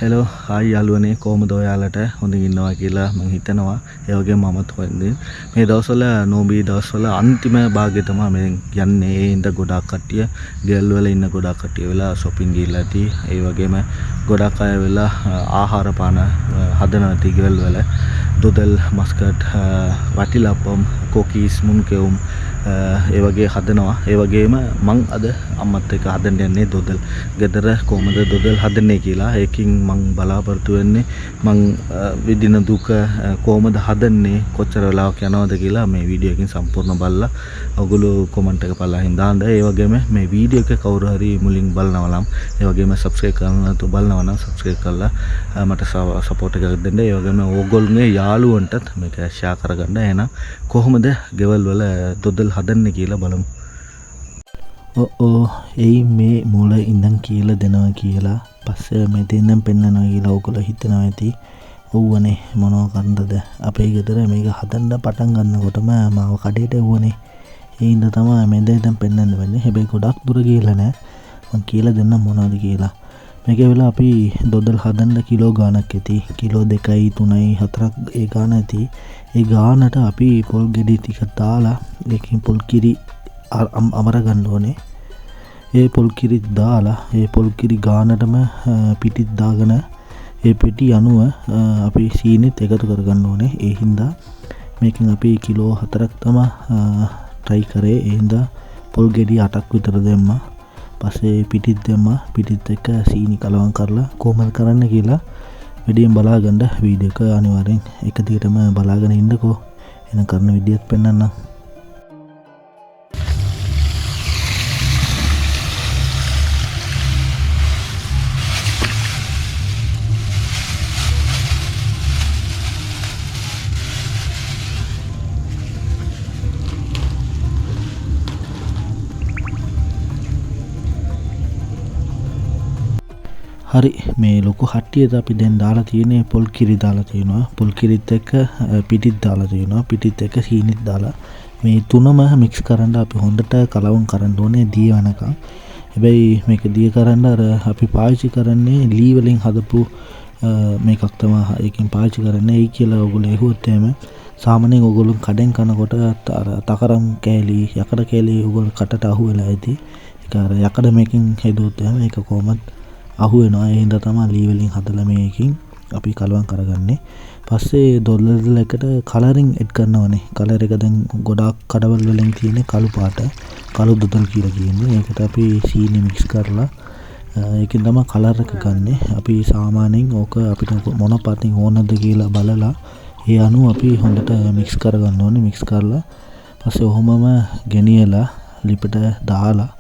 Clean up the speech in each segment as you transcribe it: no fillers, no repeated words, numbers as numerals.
Hello hi යාළුවනේ කොහමද ඔයාලට හොඳින් ඉන්නවා කියලා මම හිතනවා. ඒ වගේම මමත් හොඳින්. මේ දවස්වල නෝබී දවස්වල අන්තිම භාගය තමයි මේ යන්නේ. ඒ ඉඳ ගොඩක් කට්ටිය ගෙල් වල ඉන්න ගොඩක් කට්ටිය වෙලා shopping ගිහලා ඇති. ඒ වගේම ගොඩක් අය වෙලා ආහාර පාන හදනවා ඇති ගෙල් වල. දොදල් මස්කට් වටිලප්පම් කොකීස් මුන්කෙවුම් ඒ වගේ හදනවා. ඒ වගේම මං අද අම්මත් එක්ක හදන්න යන්නේ දොදල්. ගෙදර කොහමද දොදල් හදන්නේ කියලා. ඒකින් මං බලාපොරොත්තු වෙන්නේ මං විදින දුක කොහමද හදන්නේ කොච්චර වෙලාවක් යනවද කියලා මේ වීඩියෝ එකකින් සම්පූර්ණ බලලා ඔයගොල්ලෝ කමෙන්ට් එක පල්ලහින් දාන්න. ඒ වගේම මේ වීඩියෝ එක කවුරු හරි මුලින් බලනවා නම් ඒ වගේම සබ්ස්ක්‍රයිබ් කරන්න නැතුව බලනවා නම් සබ්ස්ක්‍රයිබ් කරලා මට සපෝට් එකක් දෙන්න. ඒ වගේම ඕගොල්ලෝගේ යාළුවන්ටත් මේක ෂෙයා කරගන්න. එහෙනම් කොහොමද ගෙවල් වල දොදල් හදන්නේ කියලා බලමු. එයි මේ මුල ඉඳන් කියලා දෙනවා කියලා පස්සේ මේ දෙන්නම් පෙන්නනවා කියලා ඔයගොල්ලෝ හිතනවා ඇති. ඔව්වනේ මොනව කරන්නද අපේ ගෙදර මේක හදන්න පටන් ගන්නකොටම මාව කඩේට එවුවනේ. ඒ හින්දා තමයි මේ දෙන්නම් පෙන්නන්න වෙන්නේ. හැබැයි ගොඩක් දුර ගිහලා නෑ. මං කියලා දෙන්නම් මොනවද කියලා. මේකේ වෙලා අපි දොදල් හදන්න කිලෝ ගාණක් ඇති. කිලෝ 2යි 3යි 4ක් ඒ ගාණ ඇති. ඒ ගානට අපි පොල් ගෙඩි ටික දාලා ඒකෙන් පොල් කිරි අමර ගන්න ඕනේ. ඒ පොල් කිරි දාලා ඒ පොල් කිරි ගානටම පිටිත් දාගෙන ඒ පිටි අනුව අපි සීනිත් එකතු කරගන්න ඕනේ. ඒ හින්දා මේකෙන් අපි කිලෝ 4ක් තමයි try කරේ. ඒ හින්දා පොල් ගෙඩි 8ක් විතර දැම්මා. පස්සේ පිටිත් දැම්මා. පිටිත් එක්ක සීනි කලවම් කරලා කොහොමද කරන්න කියලා විඩියෙන් බලාගන්න. වීඩියෝ එක අනිවාර්යෙන් එක දිගටම බලාගෙන ඉන්නකෝ. එන කරන විදියත් පෙන්නන්නම්. හරි මේ ලොකු හට්ටියට අපි දැන් දාලා තියෙන්නේ පොල් කිරි දාලා තියෙනවා. පොල් කිරිත් එක්ක පිටිත් දාලා තියෙනවා. පිටිත් එක්ක සීනිත් දාලා මේ තුනම මික්ස් කරන්න අපි හොඳට කලවම් කරන්න ඕනේ දිය වෙනකම්. හැබැයි මේක දිය කරන්න අර අපි පාවිච්චි කරන්නේ ලී වලින් හදපු මේකක් තමයි ඒකෙන් පාවිච්චි කරන්නේ. ඒ කියලා ඔයගොල්ලෝ ඇහුවොත් එහෙම සාමාන්‍යයෙන් ඔයගොල්ලෝ කඩෙන් කනකොට අර තකරම් කෑලි යකඩ කෑලි ඔයගොල්ලෝ කටට අහු වෙලා ඇති. ඒක අර යකඩ මේකෙන් හදුවොත් එහෙම ඒක කොහොමද අහු වෙනවා. ඒ හින්දා තමයි ලී වලින් හදලා මේකෙන් අපි කලවම් කරගන්නේ. පස්සේ දොල්ලල් එකට කලරින් එඩ් කරනවනේ. කලර් එක දැන් ගොඩාක් කඩවල් වලින් තියෙන කළු පාට කළු දොදල් කියලා කියන්නේ. ඒකට අපි සීනි මික්ස් කරලා ඒකෙන් තමයි කලර් එක ගන්නෙ. අපි සාමාන්‍යයෙන් ඕක අපිට මොන පාටින් ඕනද කියලා බලලා ඒ අනුව අපි හොඳට මික්ස් කරගන්න ඕනේ. මික්ස් කරලා පස්සේ ඔහොමම ගෙනියලා ලිපට දාලා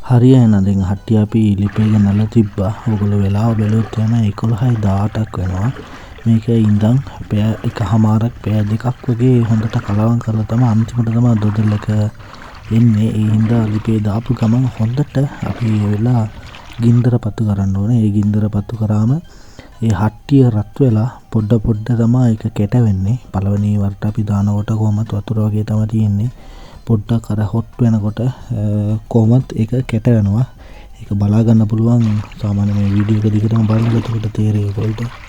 හරියන දැන් හට්ටිය අපි ලිපේක නල තිබ්බා. ඔයගොල්ලෝ වෙලාව බැලුවොත් එහෙම 11:18ක් වෙනවා. මේක ඉඳන් පැය එකමාරක් පැය දෙකක් වගේ හොඳට කලවම් කරලා තමයි අන්තිමට තමයි දොදල් එක එන්නේ. ඒ හින්දා ලිපේ දාපු ගමන් හොඳට අපි වෙලා ගින්දර පත්තු කරන්න ඕනේ. ඒ ගින්දර පත්තු කරාම ඒ හට්ටිය රත් වෙලා පොඩ තමයි ඒක කැට වෙන්නේ. පළවෙනි වරට අපි දානකොට කොහමද වතුර වගේ තමයි තියෙන්නේ. පොඩ්ඩක් අර හොට් වෙනකොට කොහොමත් ඒක කැට වෙනවා. ඒක බලා ගන්න පුළුවන් සාමාන්‍ය මේ වීඩියෝ එක දිගටම බලනකොට එතකොට තේරෙයි ඔයගොල්ලන්ට.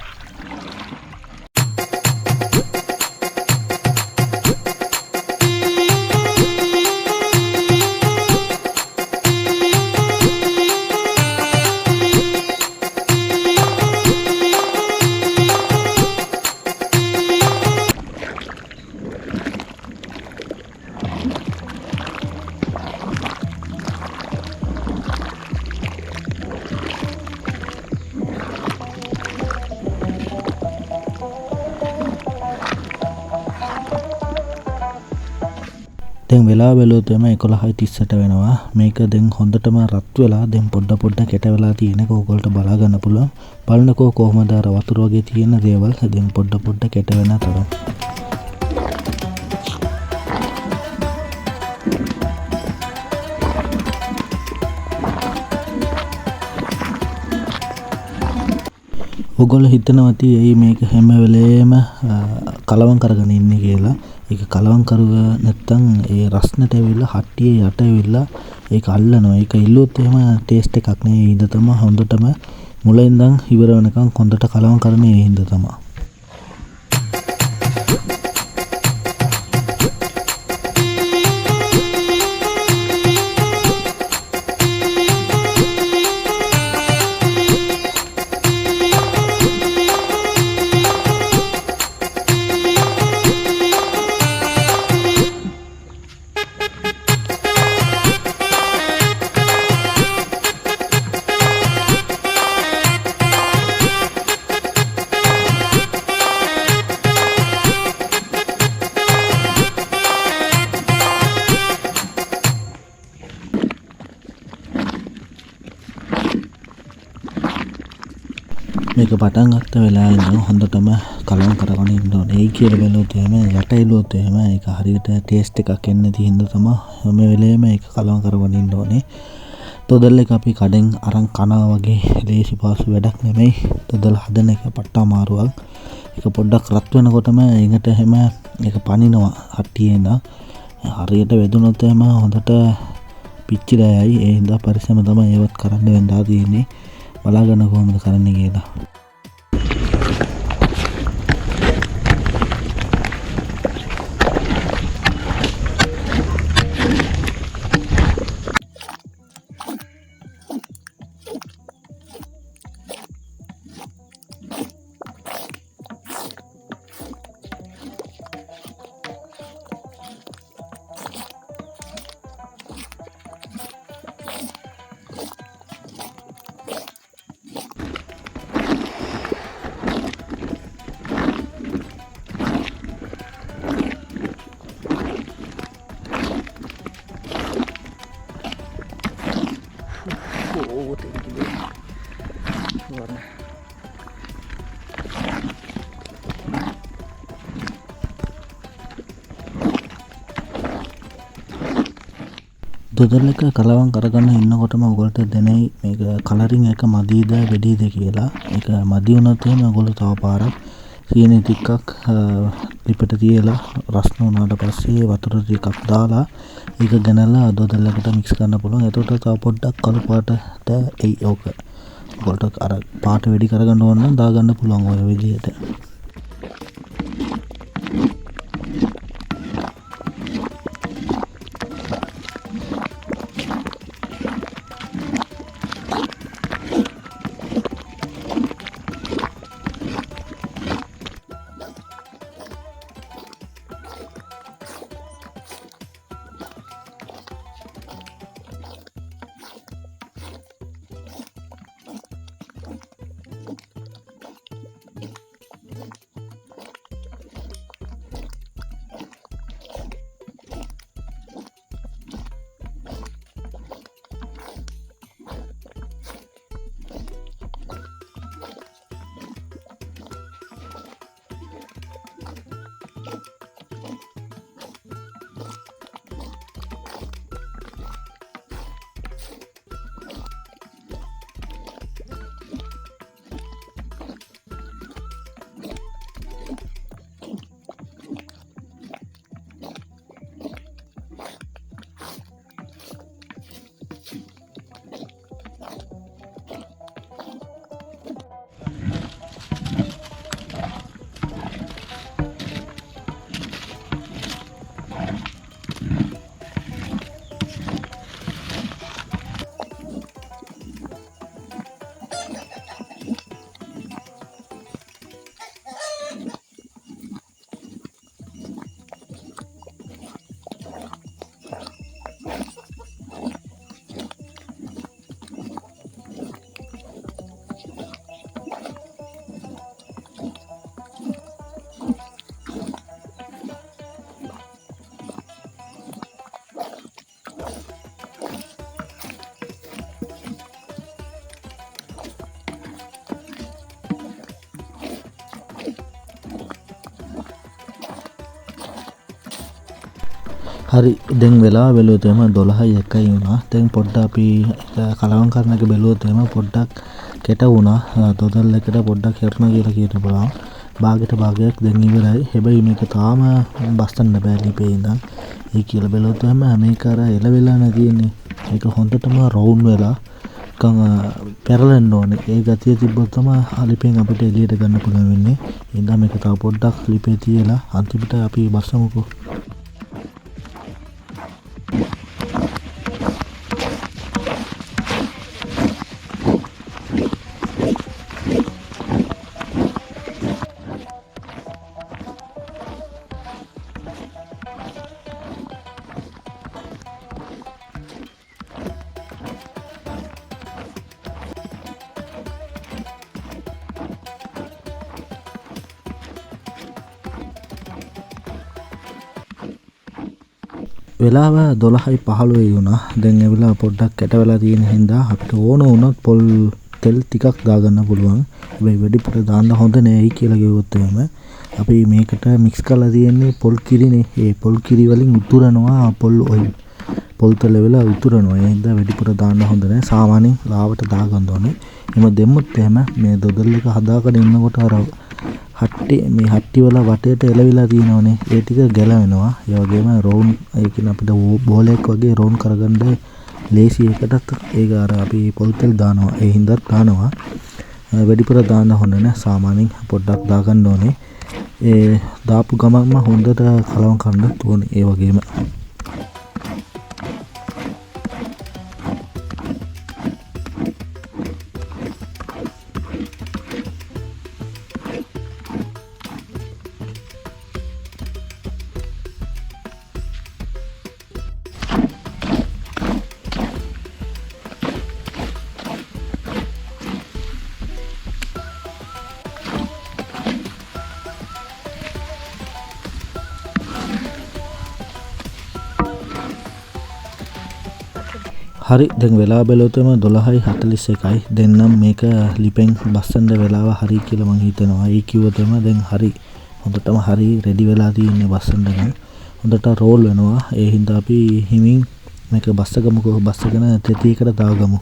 දැන් වෙලාව බැලුවොත් එම 11:38 වෙනවා. මේක දැන් හොඳටම රත් වෙලා දැන් පොඩ කැට වෙලා තියෙන එක ඕගොල්ලන්ට බලා ගන්න පුළුවන්. බලන්නකෝ කොහොමද අර වතුර වගේ තියෙන දේවල් දැන් පොඩ කැට වෙන තරම්. ඔයගොල්ලෝ හිතනවා ඇති ඇයි මේක හැම වෙලේම කලවම් කරගෙන ඉන්නේ කියලා. ඒක කලවම් කරුව නැත්තම් ඒ රස්නට ඇවිල්ලා හට්ටියේ යට ඇවිල්ලා ඒක අල්ලනවා. ඒක ඉල්ලුවොත් එහෙම ටේස්ට් එකක් නේ. ඒ හින්දා තමයි හොඳටම මුල ඉඳන් ඉවර වෙනකන් හොඳට කලවම් කරන්නේ ඒ හින්දා තමයි. මේක පටන් ගත්ත වෙලාවේ ඉඳන් හොඳටම කලවම් කරගෙන ඉන්න ඕනේ. ඒ කියලා බැලුවොත් එහෙම යට එළුවොත් එහෙම ඒක හරියට ටේස්ට් එකක් එන්නේ නැති හින්දා තමයි හැම වෙලේම ඒක කලවම් කරගෙන ඉන්න ඕනේ. තොදල් එක අපි කඩෙන් අරන් කනවා වගේ ලේසි පාසු වැඩක් නෙමෙයි. තොදල් හදන එක පට්ට අමාරුවක්. ඒක පොඩ්ඩක් රත් වෙනකොටම ඒකට එහෙම ඒක පනිනවා හට්ටියේ ඉඳන්. හරියට වැදුනොත් එහෙම හොඳට පිච්චිලා යයි. ඒ හින්දා පරිස්සම තමයි ඒවත් කරන්න වෙනවා තියෙන්නේ. බලාගන්න කොහොමද කරන්නේ කියලා. දොදල් එක කලවම් කරගන්න ඉන්නකොටම ඔයගොල්ලෝ දැනෙයි මේක කලරින් එක මදීද වැඩිද කියලා. ඒක මදි වුණොත් එහෙනම් ඔයගොල්ලෝ තව පාරක් සීනි ටිකක් ලිපට තියලා රස්න වුණාට පස්සේ වතුර ටිකක් දාලා ඒක ගනනලා දොදල් එකට මික්ස් කරන්න පුළුවන්. එතකොට තව පොඩ්ඩක් කළු පාටට එයි ඕක. ඔයගොල්ලෝ අර පාට වැඩි කරගන්න ඕන නම් දාගන්න පුළුවන් ඔය විදිහට. හරි දැන් වෙලාව බැලුවොත් එම 12:01 වුණා. දැන් පොඩ්ඩක් අපි කලවම් කරන එක බැලුවොත් එම පොඩ්ඩක් කෙට වුණා දොදල් එකට පොඩ්ඩක් හිරනවා කියලා කියන්න පුළුවන්. භාගයට භාගයක් දැන් ඉවරයි. හැබැයි මේක තාම බස්සන්න බෑ ලිපේ ඉඳන්. ඒ කියලා බැලුවොත් එහෙම මේක අර එලවෙලා නැතිනේ. ඒක හොඳටම රවුන්ඩ් වෙලා පැරලෙන්න ඕනේ. ඒ ගතිය තිබ්බොත් තමයි ලිපෙන් අපිට එළියට ගන්න පුළුවන් වෙන්නේ. ඒ නිසා මේක තව පොඩ්ඩක් ලිපේ තියලා අන්තිමට අපි බස්සමුකෝ. වෙලාව 12:15 වුණා. දැන් ඒ වෙලාව පොඩ්ඩක් කැට වෙලා තියෙන හින්දා අපිට ඕන වුණොත් පොල් තෙල් ටිකක් දාගන්න පුළුවන්. හැබැයි වැඩිපුර දාන්න හොඳ නෑයි කියලා කිව්වොත් එහෙම අපි මේකට මික්ස් කරලා තියෙන්නේ පොල් කිරිනේ. ඒ පොල් කිරි වලින් උතුරනවා පොල් ඔයිල්. පොල් තෙල වෙලා උතුරනවා. ඒ හින්දා වැඩිපුර දාන්න හොඳ නෑ. සාමාන්‍යයෙන් ලාවට දාගන්න ඕනේ. එහෙම දෙමුත් එහෙම මේ දොදල් එක හදාගෙන ඉන්නකොට අර මේ හට්ටි වල වටේට එලවිලා තියෙනවනේ ඒ ටික ගැලවෙනවා. ඒ වගේම රවුන්ඩ් ඒ කියන්නේ අපිට බෝලයක් වගේ රවුන්ඩ් කරගන්න ලේසි එකටත් ඒක අර අපි පොල් තෙල් දානවා. ඒ හින්දා දානවා. වැඩිපුර දාන්න හොඳ නැහැ. සාමාන්‍යයෙන් පොඩ්ඩක් දාගන්න ඕනේ. ඒ දාපු ගමන්ම හොඳට කලවම් කරන්න ඕනේ. ඒ වගේම හරි දැන් වෙලාව බැලුවොත් 12:41යි. දැන් නම් මේක ලිපෙන් බස්සන්න වෙලාව හරි කියලා මං හිතනවා. ඒ කිව්වොත් දැන් හරි හොඳටම හරි රෙඩි වෙලා තියෙන්නේ බස්සන්න නම්. හොඳට රෝල් වෙනවා. ඒ හින්දා අපි හිමින් මේක බස්සගමුකෝ. බස්සගෙන තෙතියකට දාගමු.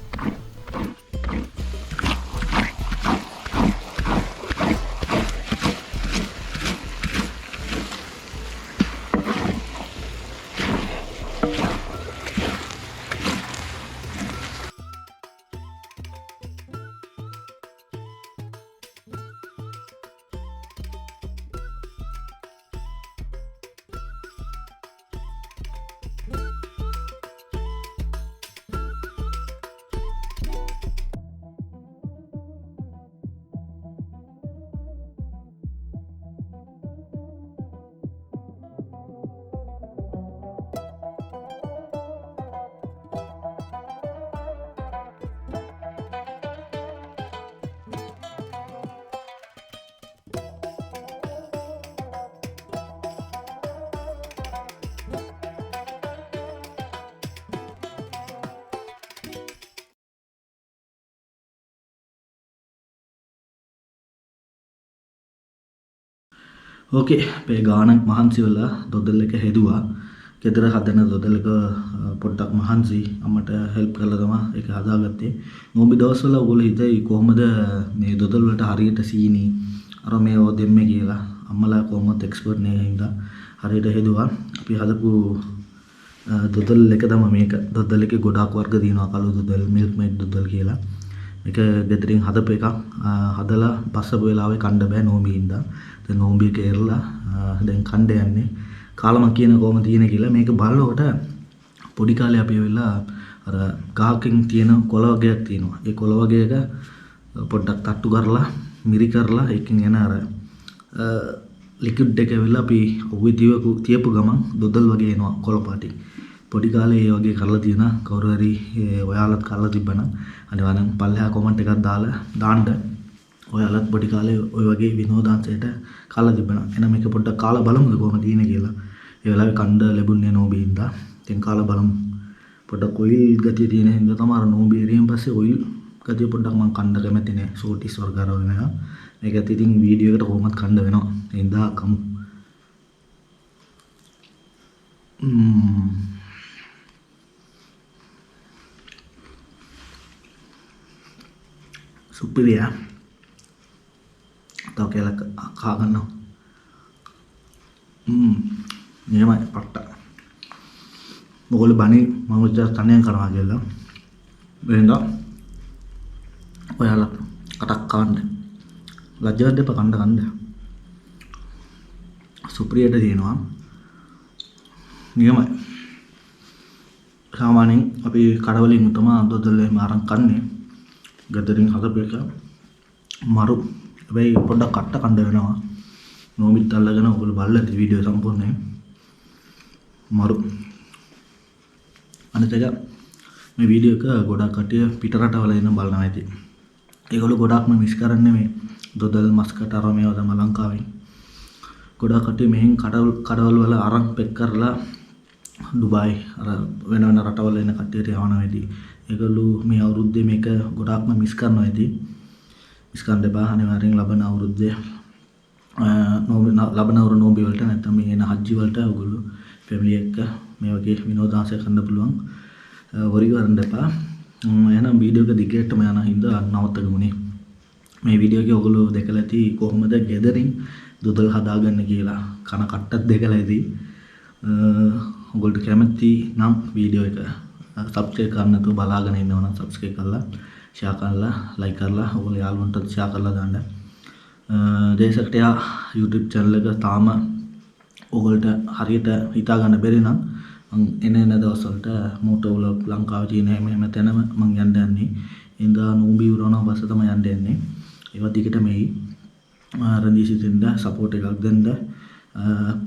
ඕකේ මේ ගානක් මහන්සි වෙලා දොදල් එක හෙදුවා. ගෙදර හදන දොදල් එක පොඩ්ඩක් මහන්සි අම්මට හෙල්ප් කරලා තමයි ඒක හදාගත්තේ. මොම්බි දවස්වල ඔයගොල්ලෝ හිතයි කොහොමද මේ දොදල් වලට හරියට සීනි අර මේව දෙන්නේ කියලා. අම්මලා කොහොමද එක්ස්පර්ට් නේ හින්දා හරියට හෙදුවා. අපි හදපු දොදල් එක තමයි මේක. දොදල් එකේ ගොඩාක් වර්ග තියෙනවා. කළු දොදල්, මිල්ක් මේඩ් දොදල් කියලා. මේක ගෙදරින් හදපු එකක්. හදලා බස්සපු වෙලාවේ කන්න බෑ නෝම්බි හින්දා. දැන් නෝම්බි එක එරලා දැන් කන්න යන්නේ. කාලම කියන කොහොම තියෙන කියලා මේක බලනකොට පොඩි කාලේ අපි වෙලා අර ගහකින් තියෙන කොළ වගේක් තියෙනවා. ඒ කොළ වගේක පොඩ්ඩක් තට්ටු කරලා මිරි කරලා ඒකෙන් එන අර ලික්විඩ් එක වෙලා අපි ඔව්වේ තියපු ගමන් දොදල් වගේ එනවා කොළ පාටි. පොඩි කාලේ ඒ වගේ කරලා තියෙන කවුරු හරි ඔයාලත් කරලා තිබ්බනම් අනිවාර්යෙන් පල්ලෙහා කමෙන්ට් එකක් දාන්න ඔයාලත් පොඩි කාලේ ওই වගේ විනෝදාංශයට කරලා තිබ්බනම් එහෙනම් මේක පොඩ්ඩක් කාලා බලමුද කොහොමද තියෙන්නේ කියලා. ඒ වෙලාවේ කණ්ඩ ලැබුණේ නෝබී හින්දා. දැන් කාලා බලමු. පොඩ්ඩක් ඔයිල් ගතිය තියෙන හින්දා තමයි නෝබී එරියෙන් පස්සේ ඔයිල් ගතිය පොඩ්ඩක් මම කණ්ඩ කැමති නෑ. සෝටිස් වර්ගාර වෙනවා. මේකත් ඉතින් වීඩියෝ එකට කොහොමද කණ්ඩ වෙනවා. ඒ හින්දා කමු. සුපර් සුපිරිය. තව කියලා කා ගන්නවා. නියමයි පට්ට. මොකද බණි මම විතර තනියෙන් කරනවා කියලා. වෙනද ඔයාලා කටක් කවන්න. ලැජ්ජාවක් දෙප කන්න. සුපිරියට තියෙනවා. නියමයි. සාමාන්‍යයෙන් අපි කඩවලින් තමයි දොදල්ලේ මාරන් කන්නේ. ගදරින් හදපු එක මරු. හැබැයි පොඩ්ඩක් කට්ට කන්න වෙනවා. නෝමිත් අල්ලගෙන ඔයගොල්ලෝ බලලා ඉතින් වීඩියෝ සම්පූර්ණයෙන් මරු. අනිත් එක මේ වීඩියෝ එක ගොඩක් කට්ටිය පිට රටවල ඉන්න බලනවා ඇති. ඒගොල්ලෝ ගොඩක්ම මිස් කරන්නේ මේ දොදල් මස්කට් අර මේවා තමයි ලංකාවේ. ගොඩක් කට්ටිය මෙහෙන් කඩවල වල අරන් පෙක් කරලා දුබායි අර වෙන වෙන රටවල ඉන්න කට්ටියට යවනවා ඇති. ඒගොල්ලෝ මේ අවුරුද්දේ මේක ගොඩක්ම මිස් කරනවා ඇති. මිස් කරන්න එපා. අනිවාර්යෙන් ලබන අවුරුද්දේ ලබන අවුරුදු නෝම්බි වලට නැත්නම් මේ එන හජ්ජි වලට ඔයගොල්ලෝ ෆැමිලි එක්ක මේ වගේ විනෝදාංශය කරන්න පුළුවන්. වරි කරන්න එපා. එහෙනම් වීඩියෝ එක දිගටම යන හින්දා නවත්තගමුනේ. මේ වීඩියෝ එකේ ඔයගොල්ලෝ දැකලා ඇති කොහොමද ගෙදරින් දොදල් හදාගන්න කියලා. කන කට්ටක් දැකලා ඇති. ඔයගොල්ලෝ කැමති නම් වීඩියෝ එක සබ්ස්ක්‍රයිබ් කරන්න නැතුව බලාගෙන ඉන්නවා නම් සබ්ස්ක්‍රයිබ් කරලා ෂෙයා කරලා ලයික් කරලා ඔයගොල්ලෝ යාළුවන්ට ෂෙයා කරලා දාන්න. දේශකටයා YouTube channel එක තාම ඔයගොල්ලන්ට හරියට හිතා ගන්න බැරි නම් මම එන දවස් වලට මොටෝ ව්ලොග් ලංකාවේ තියෙන හැම තැනම මම යන්න යන්නේ. ඉඳා නෝම්බි උරනවා බස තමයි යන්න යන්නේ. ඒවත් දිගට මේ රන්දි සිතින්ද සපෝට් එකක් දෙන්න.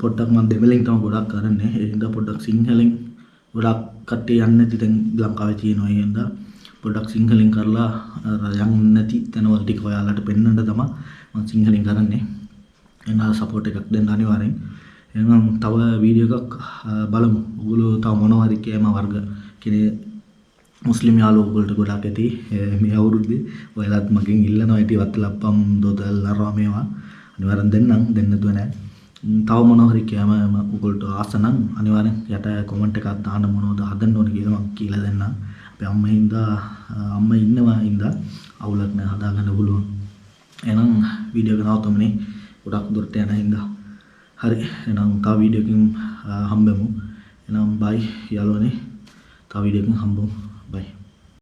පොඩ්ඩක් මම දෙමළෙන් තමයි ගොඩක් කරන්නේ. ඒ හින්දා පොඩ්ඩක් සිංහලෙන් ගොඩක් කට්ටිය යන්නේ නැති දැන් ලංකාවේ තියෙනවා. ඒ හින්දා පොඩ්ඩක් සිංහලෙන් කරලා යන්නේ නැති තැනවල ටික ඔයාලට පෙන්වන්න තමයි මම සිංහලෙන් කරන්නේ. එනවා සපෝට් එකක් දෙන්න අනිවාර්යෙන්. එහෙනම් තව වීඩියෝ එකක් බලමු. ඔයගොල්ලෝ තව මොනවා හරි කෑම වර්ග කියන්නේ මුස්ලිම් යාළුවෝ ඔයගොල්ලෝ ගොඩක් ඇති මේ අවුරුද්දේ. ඔයාලත් මගෙන් ඉල්ලනවා ඇති වත්තලප්පම් දොදල් අරවා මේවා. අනිවාර්යෙන් දෙන්නම් දෙන්න නැතුව නෑ. තව මොනවා හරි කෑම ඔයගොල්ලෝ ආස නම් අනිවාර්යෙන් යට කමෙන්ට් එකක් දාන්න මොනවද හදන්න ඕනේ කියලා මම කියලා දෙන්නම්. අපේ අම්මා ඉන්නවා හින්දා අවුලක් නෑ හදාගන්න පුළුවන්. එහෙනම් වීඩියෝ එක නවත්තමුනේ. ගොඩක් දුරට යන හින්දා. හරි එහෙනම් තව වීඩියෝ එකකින් හම්බෙමු. එහෙනම් බයි යාළුවනේ. තව වීඩියෝ එකකින් හම්බෙමු. බයි.